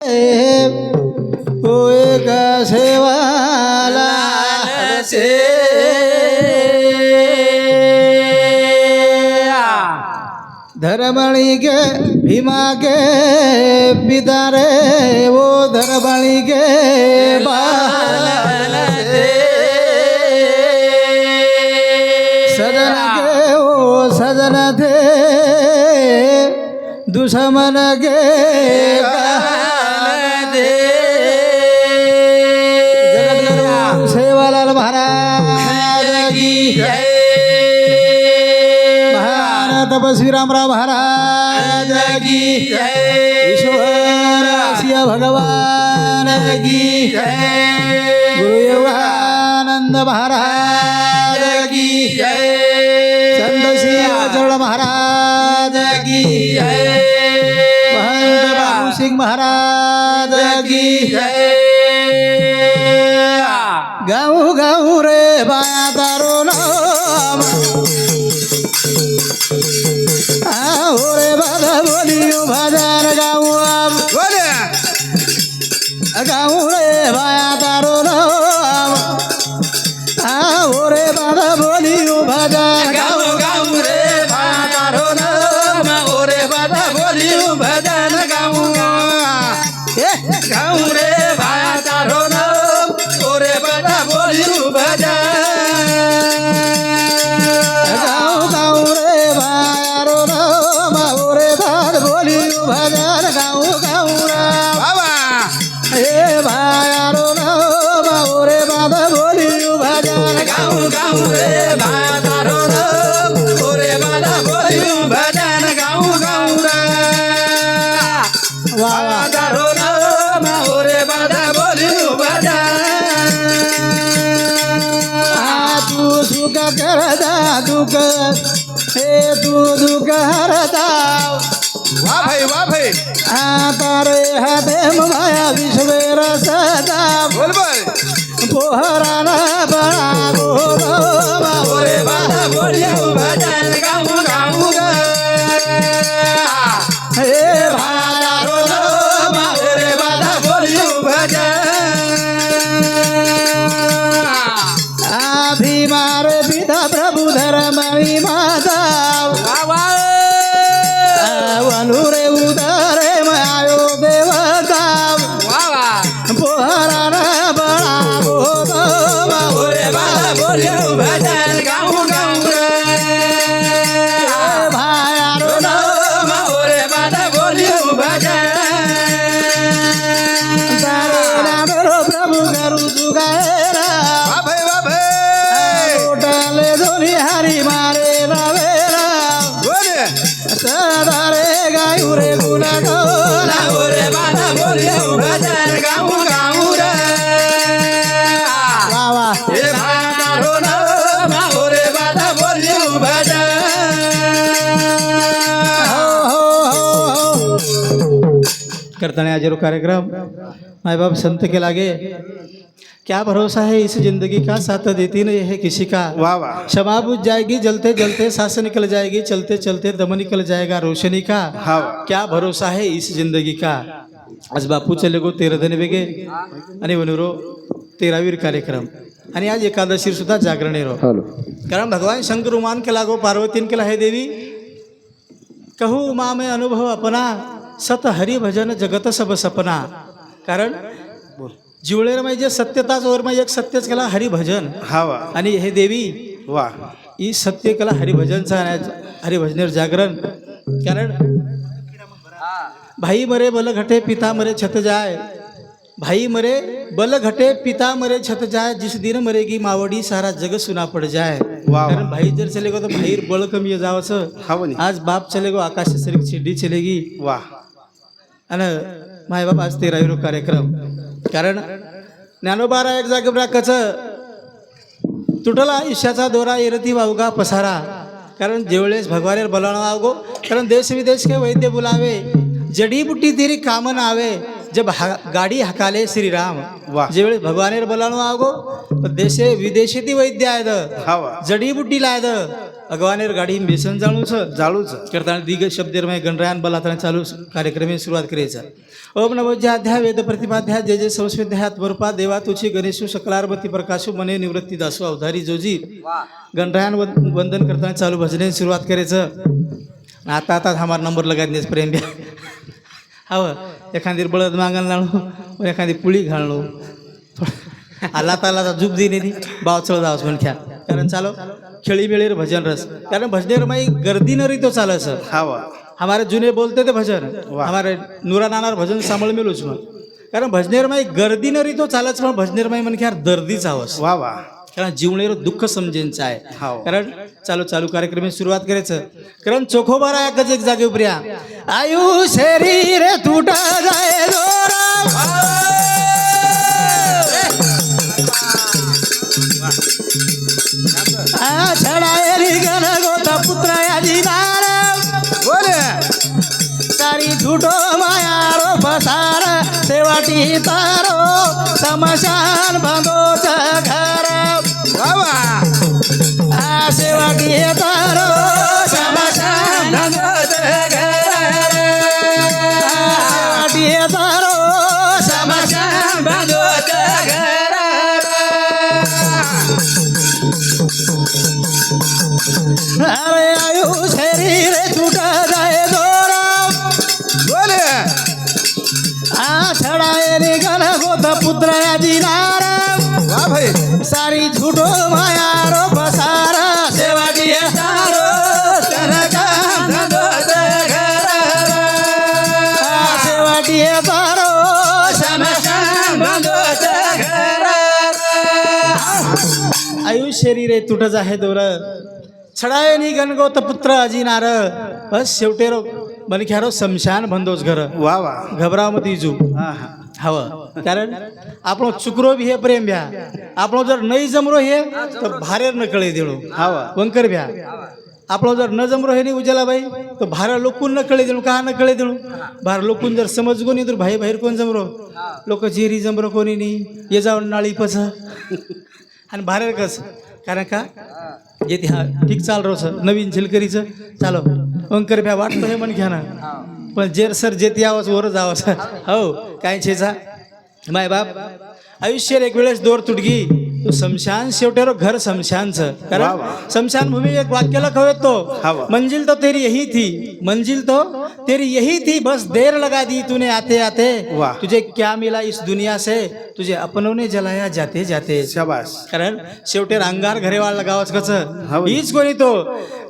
होय का सेवाला से धरमणी गे भीमा गे पिता रे वो धरमणी गे बाल से सजन गे ओ सजन थे दुश्मन गे सेवालाल महाराज की जय। महान तपस्वी रामराव महाराज की जय। ईश्वर सिया भगवान की जय। गुरु योगानंद महाराज की जय। संत सिंह महाराज की जय। महंत बाबू सिंह महाराज की जय। गाऊ गाऊ रे बाया तारो नाम आओ रे बाधा बोलियो भजन गाऊ गाऊ रे बाया तारो नाम आओ रे बाधा बोलियो भजन गाऊ गाऊ रे बाया तारो नाम आओ रे बाधा बोलियो भजन गाऊ गाऊ रे बाया तारो नाम ओरे बाधा बोलियो भजन गाऊ गाऊ रे बाया रो नाम ओरे बाधा बोलियो भजन गाऊ गाऊ रे बाबा हे बाया रो नाम ओरे बाधा बोलियो भजन गाऊ गाऊ रे बाया तारो नाम ओरे बाधा बोलियो भजन गाऊ गाऊ रे बाया तारो नाम ओरे बाधा बोलियो भजन तू सुख करता दुख हे तू दुख हरता वाह भाई तारे हाते माया विश्वेर सदा बोल पोहराना बड़ा बोल ओरे बाधा बोलियो भजन गाऊ गाऊ हे भाया रो नाम ओरे बाधा बोलियो भजन भीमार पिता प्रभु धर्मणी माता वनुरे उदरे मायो देवता पोहराना बड़ा बोल ओरे बाधा बोलियो भजन गाऊ गाऊ भाया रो नाम ओरे बाधा बोलियो भजन तारे नाम रो प्रभु करू जुगाएरा टोटले धोनी हरी मारे रवेरा सदारे गायू रे गुना गोला ओरे बाधा बोलियो भजन गाऊ गाऊ रे वाह वाह हे भाया रो नाम ओरे बाधा बोलियो भजन करताने आज कार्यक्रम माय बाप संत के लागे क्या भरोसा है इस जिंदगी का साथ देती नहीं है किसी का वाह वाह क्षमा बुझ जाएगी जलते जलते सांस निकल जाएगी चलते चलते दम निकल जाएगा रोशनी का हाँ क्या भरोसा है इस जिंदगी का आज बापू चले गो 13 दिन वेगे आणि वनुरो 13वीर कार्यक्रम आणि आज एकादशी सुद्धा जागरण रो कारण भगवान शंकर उमान के लागो पार्वतीन केला है देवी कहू माँ में अनुभव अपना सत हरि भजन जगत सब सपना कारण जिवळेर म्हणजे सत्यताच वर म्हणजे एक सत्यच केला हरिभजन हवा आणि हे देवी वाह ही सत्य केला हरिभजनचा हरिभजनेर जागरण कारण भाई मरे बल घटे पिता मरे छत जाए भाई मरे बल घटे पिता मरे छत जाए जिस दिन मरेगी मावड़ी सारा जग सुना पड़ जाए कारण भाई जर चले गो तो भाई बल कमी जावस आज बाप चले गो आकाश से चिड्डी चलेगी वाह आणि माय बाप आज 13वीरो कार्यक्रम कारण ज्ञानोबारा एक जागेच तुटला आयुष्याचा दोरा येरती वावगा पसारा कारण जेवळेस भगवानेर बोलावणं आवगो कारण देश विदेश के वैद्य बुलावे जड़ी बूटी तेरी कामन आवे जब गाड़ी हकाले श्री राम जेवळे भगवानेर बोलावणं आवगो देशे विदेशी ती वैद्य आयद जड़ी बूटी लायद अगवानेर गाडी बेसन जाळूच जाळूच करताना दिग शब्देरमय गणरायान बलाताना चालू कार्यक्रम सुरुवात करायचा. ओम नवोध्याध्या वेद प्रतिपाध्या जय जय संस्कृत्यात वरपा देवा तुझी गणेशू सकलारवती प्रकाशू मने निवृत्ती दासू अवधारी जोजी गणरायान वंदन करताना चालू भजने सुरुवात करायचं. आता आता हमारा नंबर लगायच प्रेम द्या हवं एखादी बळद मागण लावलो एखादी पुळी घाललो आला ताला झुप दिली बाव चळ जावस म्हण ख्या कारण चालो खेळी मिळेर भजन रस कारण भजनेर माई गर्दी न रही तो चाल सर हवा हमारे जुने बोलते थे भजन हमारे नूरा नानार भजन सांभळ मिळूच मग कारण भजनेर माई गर्दी न रही तो चालच पण भजनेर माई म्हण ख्या दर्दीच हवस वा वा कारण जीवनेर दुःख समजेंचं आहे. हाव. कारण चालू कार्यक्रम सुरुवात करायचं कारण चोखोबारा एकच एक जागे उभ्या आयु शरीर तुटा जाय छडायरी गण गोता पुत्र यादी बोले सारी झुटो मायारो पसार सेवाटी तारो समशान बांधोच घर बाबा सेवाटी तारो समशान बांधोच घर सेवाटी तारो समशान बांधोच घर अरे आयु शरीर तुटा जाए बोले छड़ाए गण गोत पुत्र दिनार वा भाई सारी झूठो मायारो बसारा सेवा दिए सारो सरका धंधो घर सेवा दिए सारो समशान बंधो घर आयु शरीर तुटच आहे दोर छडाये नि गणगोत पुत्र अजिनार बस शेवटेरो बनख्यारो शमशान बंदोच घर वा वा घबरावमती जू हा हा हवं कारण आपण चुकरो भी हे प्रेम भ्या आपण जर नाही जमरो हे तर भारेर न कळे देणो हवा वंकर भ्या आपण जर न जमरो हे नाही उजाला बाई तर भार लोकून न कळे देणो का न कळे देणो भार लोकून जर समज कोणी तर भाई बाहेर कोण जमरो लोक जेरी जमरो कोणी नाही ये जाऊन नाळी पच आणि भारेर कस कारण का येते हा ठीक चाल रोस नवीन झिलकरीचं चालो अंकर भ्या वाटतं हे मन घ्या ना पण जेर सर जेती आवाज वर जावस हो काय छेचा माय बाप आयुष्यात एक वेळेस दोर तुटगी तो शमशान शेवटेरो घर शमशानचं कारण शमशान भूमि एक वाक्य लखवे तो मंजिल तो तेरी यही थी मंजिल तो तेरी यही थी बस देर लगा दी तूने आते आते तुझे क्या मिला इस दुनिया से तुझे अपनों ने जलाया जाते जाते शाबास कारण शेवटे अंगार घरेवाळ लगावच कच हीच कोणी तो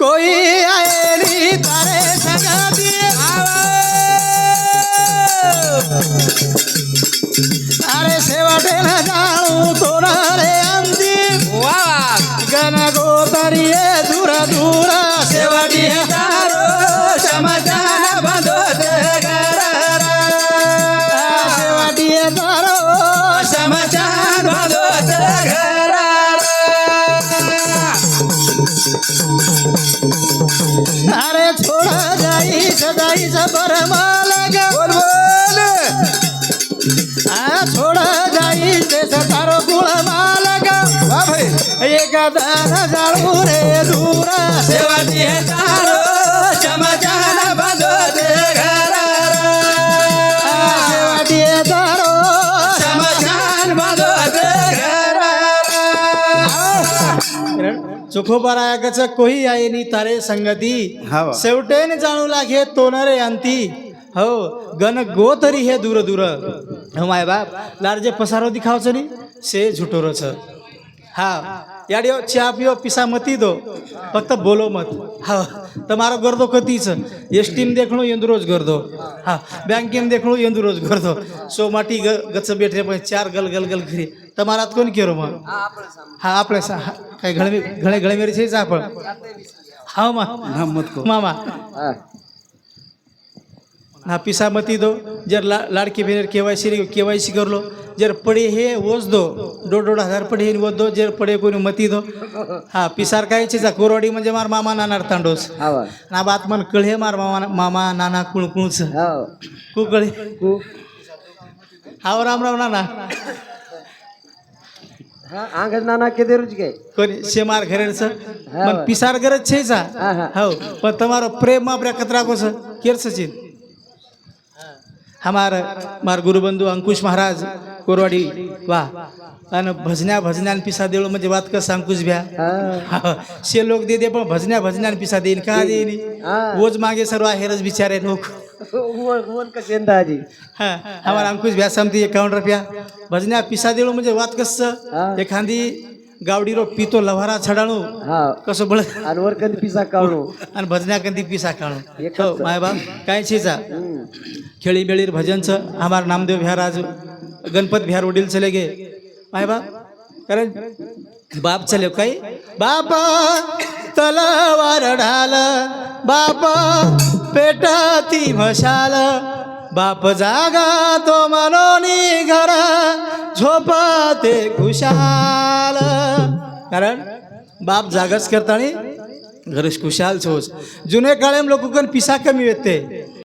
कोई आयली तारे संगती अरे शेवटे न जाणू तो ना रे अंती वा गण गोतरिये दूर दूर शेवटी तारो शमशान बंधो घर शेवटी तारो शमशान बंधो घर अरे छोड़ा जाई सदाई सबर मालग बोल बोल छोड़ा जाई ते सतारो गुण मालग वा भाई एक दान जाळू रे दूर सेवाती है तारो शमशान बंधो घर सेवाती है तारो शमशान बंधो घर चोखोबारायकाच कोही आहे नी तारे संगती शेवटेन जाणू लागे तोनरे अंती हो गण गो तरी हे दूर दूर हो माय बाप लारजे पसारो दिखावच नी से झुटोरच हा याडियो चा पियो पिसा मती दो फक्त बोलो मत हा તમારો ગરદો કતી છે એસટીમ દેખણો યંદ રોજ ગરદો હા બેંકીમ દેખણો યંદ રોજ ગરદો સો માટી ગચ બેઠે પણ ચાર ગલ ગલ ગલ ખરી તમારાત કોણ કેરો માં હા આપણે કઈ ઘણે ઘણે મેરી છે જા પણ હા માં મત કો મામા हा पिसा मती दो जर लाडकी बहिणी केवायसी करलो जर पडे हे ओस दो 1.5 पडे हे ओस दो जर पडे कोणी मती दो हा पिसार काय छेचा कोरवाडी म्हणजे मार मामा नानार तांडोस ना बात मन कळे मार मामा नाना कुळकुळच कु कळे हाव राम राम नाना आंगज नाना के देरुज के कोणी शेमार घरेरचं હા. पण पिसार गरज છે જા હા, હા. हो पण તમારો પ્રેમ આપણે કતરા કો છે કેર સચિન માર ગુરુબંધુ અંકુશ મહારાજ કોરવાડી વાહ અને ભજન્યા પીસા દેવળો म्हणजे વાત कस अंकुश भ्या शे लोक दे दे पण भजन्या पिसा देईन का देईन हा. वोज मागे सर्व आहेरच बिचारे लोक वन का शेंदाजी हा हमारा अंकुश भ्या समती 51 रुपया भजन्या पिसा देवळो म्हणजे વાત कस हा. एखादी गावडीरो पितो लव्हारा छडाणू हा कसं बळ आणि वर कधी पिसा काढू आणि भजन्या कंदी पिसा काढू एकच. हो माय बाप काय छेचा खेळी बेळीर भजनचं हमार नामदेव भ्या राज गणपत भ्या रोडील चले गे माय बाप कारण बाप चले काही बापा तलवार ढाल बाप पेटाती मशाल बाप जागा तो मनोनी घर झोपते खुशाल कारण बाप जागाच करतानी घरच खुशाल छोस जुने काळेम लोक पिसा कमी येते